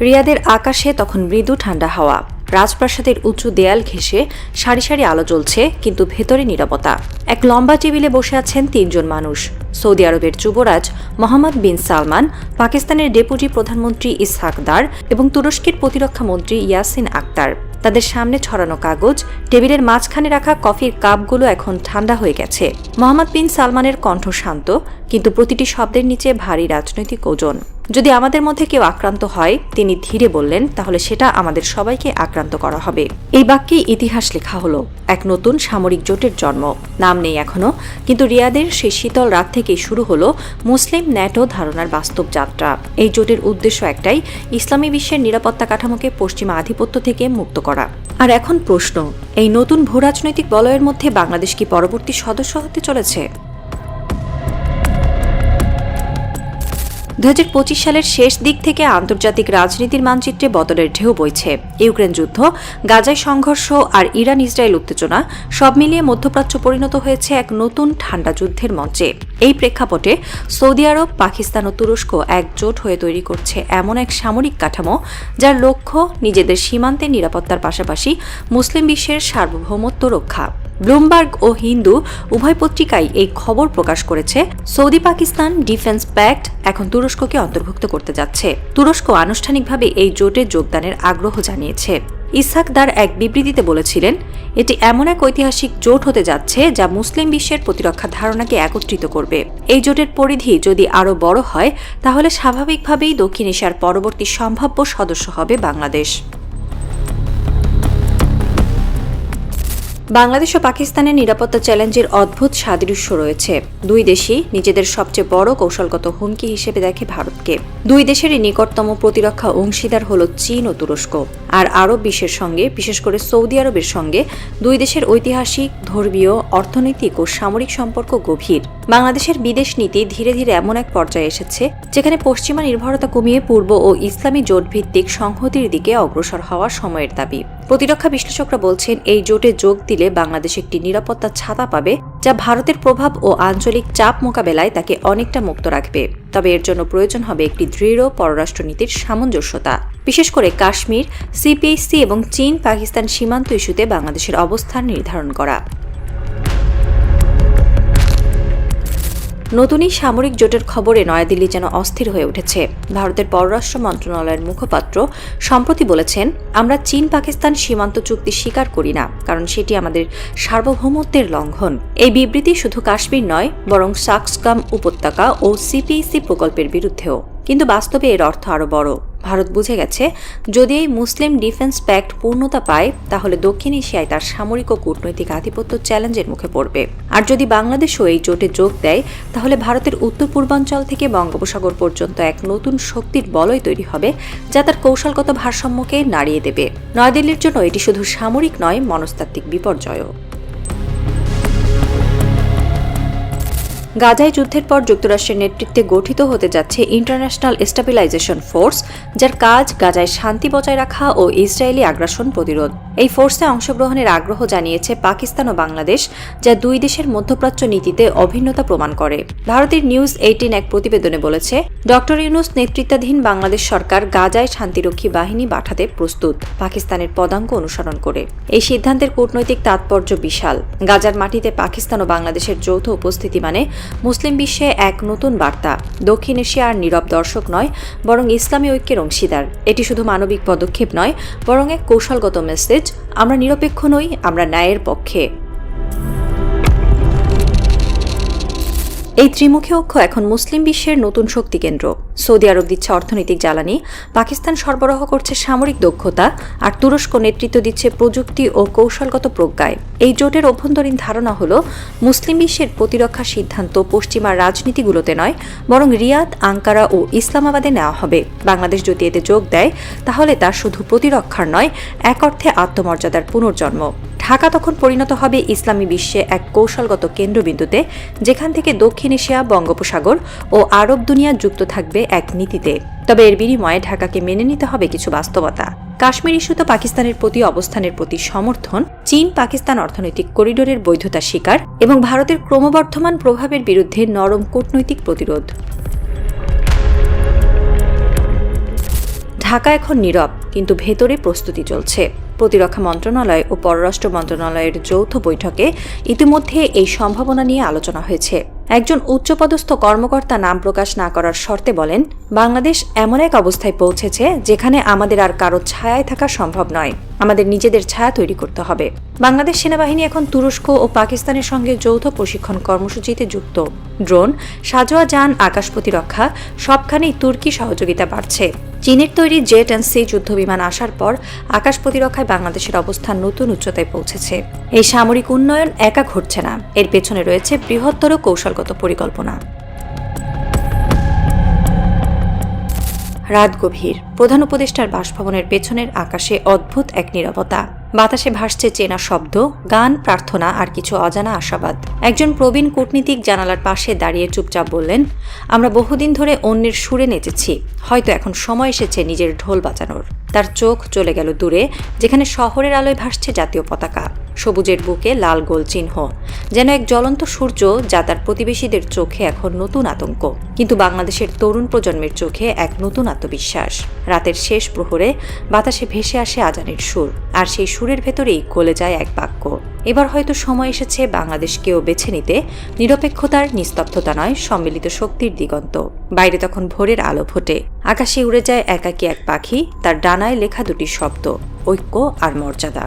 রিয়াদের আকাশে তখন মৃদু ঠান্ডা হাওয়া, রাজপ্রাসাদের উঁচু দেয়াল ঘেঁষে সারি সারি আলো জ্বলছে, কিন্তু ভেতরে নীরবতা। এক লম্বা টেবিলে বসে আছেন ৩ জন মানুষ। সৌদি আরবের যুবরাজ মোহাম্মদ বিন সালমান, পাকিস্তানের ডেপুটি প্রধানমন্ত্রী ইসহাক দার এবং তুরস্কের প্রতিরক্ষা মন্ত্রী ইয়াসিন আক্তার। তাদের সামনে ছড়ানো কাগজ, টেবিলের মাঝখানে রাখা কফির কাপগুলো এখন ঠান্ডা হয়ে গেছে। মোহাম্মদ বিন সালমানের কণ্ঠ শান্ত, কিন্তু প্রতিটি শব্দের নিচে ভারী রাজনৈতিক ওজন। যদি আমাদের মধ্যে কেউ আক্রান্ত হয়, তিনি ধীরে বললেন, তাহলে সেটা আমাদের সবাইকে আক্রান্ত করা হবে। এই বাক্যেই ইতিহাস লেখা হলো। এক নতুন সামরিক জোটের জন্ম। নাম নেই এখনো, কিন্তু রিয়াদের সেই শীতল রাত থেকেই শুরু হলো মুসলিম ন্যাটো ধারণার বাস্তব যাত্রা। এই জোটের উদ্দেশ্য একটাই, ইসলামী বিশ্বের নিরাপত্তা কাঠামোকে পশ্চিমা আধিপত্য থেকে মুক্ত করা। আর এখন প্রশ্ন, এই নতুন ভূরাজনৈতিক বলয়ের মধ্যে বাংলাদেশ কি পরবর্তী সদস্য হতে চলেছে? 2025 সালের শেষ দিক থেকে আন্তর্জাতিক রাজনীতির মানচিত্রে বদলের ঢেউ বইছে। ইউক্রেন যুদ্ধ, গাজায় সংঘর্ষ আর ইরান ইসরায়েল উত্তেজনা সব মিলিয়ে মধ্যপ্রাচ্য পরিণত হয়েছে এক নতুন ঠান্ডা যুদ্ধের মঞ্চে। এই প্রেক্ষাপটে সৌদি আরব, পাকিস্তান ও তুরস্ক একজোট হয়ে তৈরি করছে এমন এক সামরিক কাঠামো যার লক্ষ্য নিজেদের সীমান্তের নিরাপত্তার পাশাপাশি মুসলিম বিশ্বের সার্বভৌমত্ব রক্ষা। ব্লুমবার্গ ও হিন্দু উভয় পত্রিকাই এই খবর প্রকাশ করেছে। সৌদি পাকিস্তান ডিফেন্স প্যাক্ট এখন তুরস্ককে অন্তর্ভুক্ত করতে যাচ্ছে। তুরস্ক আনুষ্ঠানিকভাবে এই জোটে যোগদানের আগ্রহ জানিয়েছে। ইসহাক দার এক বিবৃতিতে বলেছিলেন, এটি এমন এক ঐতিহাসিক জোট হতে যাচ্ছে যা মুসলিম বিশ্বের প্রতিরক্ষা ধারণাকে একত্রিত করবে। এই জোটের পরিধি যদি আরও বড় হয়, তাহলে স্বাভাবিকভাবেই দক্ষিণ এশিয়ার পরবর্তী সম্ভাব্য সদস্য হবে বাংলাদেশ। বাংলাদেশ ও পাকিস্তানের নিরাপত্তা চ্যালেঞ্জের অদ্ভুত সাদৃশ্য রয়েছে। দুই দেশই নিজেদের সবচেয়ে বড় কৌশলগত হুমকি হিসেবে দেখে ভারতকে। দুই দেশেরই নিকটতম প্রতিরক্ষা অংশীদার হল চীন ও তুরস্ক। আর আরব বিশ্বের সঙ্গে, বিশেষ করে সৌদি আরবের সঙ্গে দুই দেশের ঐতিহাসিক, ধর্মীয়, অর্থনৈতিক ও সামরিক সম্পর্ক গভীর। বাংলাদেশের বিদেশ নীতি ধীরে ধীরে এমন এক পর্যায়ে এসেছে যেখানে পশ্চিমা নির্ভরতা কমিয়ে পূর্ব ও ইসলামী জোটভিত্তিক সংহতির দিকে অগ্রসর হওয়া সময়ের দাবি। প্রতিরক্ষা বিশ্লেষকরা বলছেন, এই জোটে যোগ দিলে বাংলাদেশ একটি নিরাপত্তা ছাতা পাবে, যা ভারতের প্রভাব ও আঞ্চলিক চাপ মোকাবেলায় তাকে অনেকটা মুক্ত রাখবে। তবে এর জন্য প্রয়োজন হবে একটি দৃঢ় পররাষ্ট্রনীতির সামঞ্জস্যতা, বিশেষ করে কাশ্মীর, সিপিএসসি এবং চীন পাকিস্তান সীমান্ত ইস্যুতে বাংলাদেশের অবস্থান নির্ধারণ করা। নতুন এই সামরিক জোটের খবরে নয়াদিল্লি যেন অস্থির হয়ে উঠেছে। ভারতের পররাষ্ট্র মন্ত্রণালয়ের মুখপাত্র সম্প্রতি বলেছেন, আমরা চীন পাকিস্তান সীমান্ত চুক্তি স্বীকার করি না, কারণ সেটি আমাদের সার্বভৌমত্বের লঙ্ঘন। এই বিবৃতি শুধু কাশ্মীর নয়, বরং সাকসগাম উপত্যকা ও সিপিএসসি প্রকল্পের বিরুদ্ধেও। কিন্তু বাস্তবে এর অর্থ আরও বড়। ভারত বুঝে গেছে, যদি এই মুসলিম ডিফেন্স প্যাক্ট পূর্ণতা পায়, তাহলে দক্ষিণ এশিয়ায় তার সামরিক ও কূটনৈতিক আধিপত্য চ্যালেঞ্জের মুখে পড়বে। আর যদি বাংলাদেশও এই জোটে যোগ দেয়, তাহলে ভারতের উত্তর পূর্বাঞ্চল থেকে বঙ্গোপসাগর পর্যন্ত এক নতুন শক্তির বলয় তৈরি হবে, যা তার কৌশলগত ভারসাম্যকে নাড়িয়ে দেবে। নয়াদিল্লির জন্য এটি শুধু সামরিক নয়, মনস্তাত্ত্বিক বিপর্যয়ও। গাজায় যুদ্ধের পর যুক্তরাষ্ট্রের নেতৃত্বে গঠিত হতে যাচ্ছে ইন্টারন্যাশনাল স্টেবিলাইজেশন ফোর্স, যার কাজ গাজায় শান্তি বজায় রাখা ও ইসরায়েলি আগ্রাসন প্রতিরোধ। এই ফোর্সে অংশগ্রহণের আগ্রহ জানিয়েছে পাকিস্তান ও বাংলাদেশ, যা দুই দেশের মধ্যপ্রাচ্য নীতিতে অভিন্নতা প্রমাণ করে। ভারতের নিউজ 18 এক প্রতিবেদনে বলেছে, ডক্টর ইউনূস নেতৃত্বাধীন বাংলাদেশ সরকার গাজায় শান্তিরক্ষী বাহিনী পাঠাতে প্রস্তুত, পাকিস্তানের পদাঙ্ক অনুসরণ করে। এই সিদ্ধান্তের কূটনৈতিক তাৎপর্য বিশাল। গাজার মাটিতে পাকিস্তান ও বাংলাদেশের যৌথ উপস্থিতি মানে মুসলিম বিশ্বে এক নতুন বার্তা। দক্ষিণ এশিয়া আর নীরব দর্শক নয়, বরং ইসলামী ঐক্যের অংশীদার। এটি শুধু মানবিক পদক্ষেপ নয়, বরং এক কৌশলগত মেসেজ, আমরা নিরপেক্ষ নই, আমরা ন্যায়ের পক্ষে। এই ত্রিমুখী অক্ষ এখন মুসলিম বিশ্বের নতুন শক্তি কেন্দ্র। সৌদি আরব দিচ্ছে অর্থনৈতিক জ্বালানি, পাকিস্তান সরবরাহ করছে সামরিক দক্ষতা, আর তুরস্ক নেতৃত্ব দিচ্ছে প্রযুক্তি ও কৌশলগত প্রজ্ঞায়। এই জোটের অভ্যন্তরীণ ধারণা হল, মুসলিম বিশ্বের প্রতিরক্ষা সিদ্ধান্ত পশ্চিমা রাজনীতিগুলোতে নয়, বরং রিয়াদ, আঙ্কারা ও ইসলামাবাদে নেওয়া হবে। বাংলাদেশ যদি এতে যোগ দেয়, তাহলে তা শুধু প্রতিরক্ষার নয়, এক অর্থে আত্মমর্যাদার পুনর্জন্ম। ঢাকা তখন পরিণত হবে ইসলামী বিশ্বে এক কৌশলগত কেন্দ্রবিন্দুতে, যেখান থেকে দক্ষিণ এশিয়া, বঙ্গোপসাগর ও আরব দুনিয়া যুক্ত থাকবে এক নীতিতে। তবে এর বিনিময়ে ঢাকাকে মেনে নিতে হবে কিছু বাস্তবতা। কাশ্মীর ইস্যুতে পাকিস্তানের প্রতি অবস্থানের প্রতি সমর্থন, চীন পাকিস্তান অর্থনৈতিক করিডোরের বৈধতা স্বীকার এবং ভারতের ক্রমবর্ধমান প্রভাবের বিরুদ্ধে নরম কূটনৈতিক প্রতিরোধ। ঢাকা এখন নীরব, কিন্তু ভেতরে প্রস্তুতি চলছে। প্রতিরক্ষা মন্ত্রণালয় ও পররাষ্ট্র মন্ত্রণালয়ের যৌথ বৈঠকে ইতিমধ্যে এই সম্ভাবনা নিয়ে আলোচনা হয়েছে। একজন উচ্চপদস্থ কর্মকর্তা নাম প্রকাশ না করার শর্তে বলেন, বাংলাদেশ এমন এক অবস্থায় পৌঁছেছে যেখানে আমাদের আর কারো ছায়ায় থাকা সম্ভব নয়। আমাদের নিজেদের ছায়া তৈরি করতে হবে। বাংলাদেশ সেনাবাহিনী এখন তুরস্ক ও পাকিস্তানের সঙ্গে যৌথ প্রশিক্ষণ কর্মসূচিতে যুক্ত। ড্রোন, সাঁজোয়া যান, আকাশ প্রতিরক্ষা সবখানেই তুর্কি সহযোগিতা বাড়ছে। চীনের তৈরি জেট অ্যান্ড সি যুদ্ধবিমান আসার পর আকাশ প্রতিরক্ষায় বাংলাদেশের অবস্থান নতুন উচ্চতায় পৌঁছেছে। এই সামরিক উন্নয়ন একা ঘটছে না, এর পেছনে রয়েছে বৃহত্তর কৌশলগত পরিকল্পনা। রাত গভীর। প্রধান উপদেষ্টার বাসভবনের পেছনের আকাশে অদ্ভুত এক নীরবতা। বাতাসে ভাসছে চেনা শব্দ, গান, প্রার্থনা আর কিছু অজানা আশাবাদ। একজন প্রবীণ কূটনীতিক জানালার পাশে দাঁড়িয়ে চুপচাপ বললেন, আমরা বহুদিন ধরে অন্যের সুরে নেচেছি, হয়তো এখন সময় এসেছে নিজের ঢোল বাজানোর। তার চোখ চলে গেল দূরে, যেখানে শহরের আলোয় ভাসছে জাতীয় পতাকা, সবুজের বুকে লাল গোল চিহ্ন, যেন এক জ্বলন্ত সূর্য যা তার প্রতিবেশীদের চোখে এখন নতুন আতঙ্ক, কিন্তু বাংলাদেশের তরুণ প্রজন্মের চোখে এক নতুন আত্মবিশ্বাস। রাতের শেষ প্রহরে বাতাসে ভেসে আসে আজানের সুর, আর সেই সুরের ভেতরেই গলে যায় এক বাক্য, এবার হয়তো সময় এসেছে বাংলাদেশকেও বেছে নিতে নিরপেক্ষতার নিস্তব্ধতা নয়, সম্মিলিত শক্তির দিগন্ত। বাইরে তখন ভোরের আলো ফোটে, আকাশে উড়ে যায় একাকী এক পাখি, তার ডানায় লেখা দুটি শব্দ, ঐক্য আর মর্যাদা।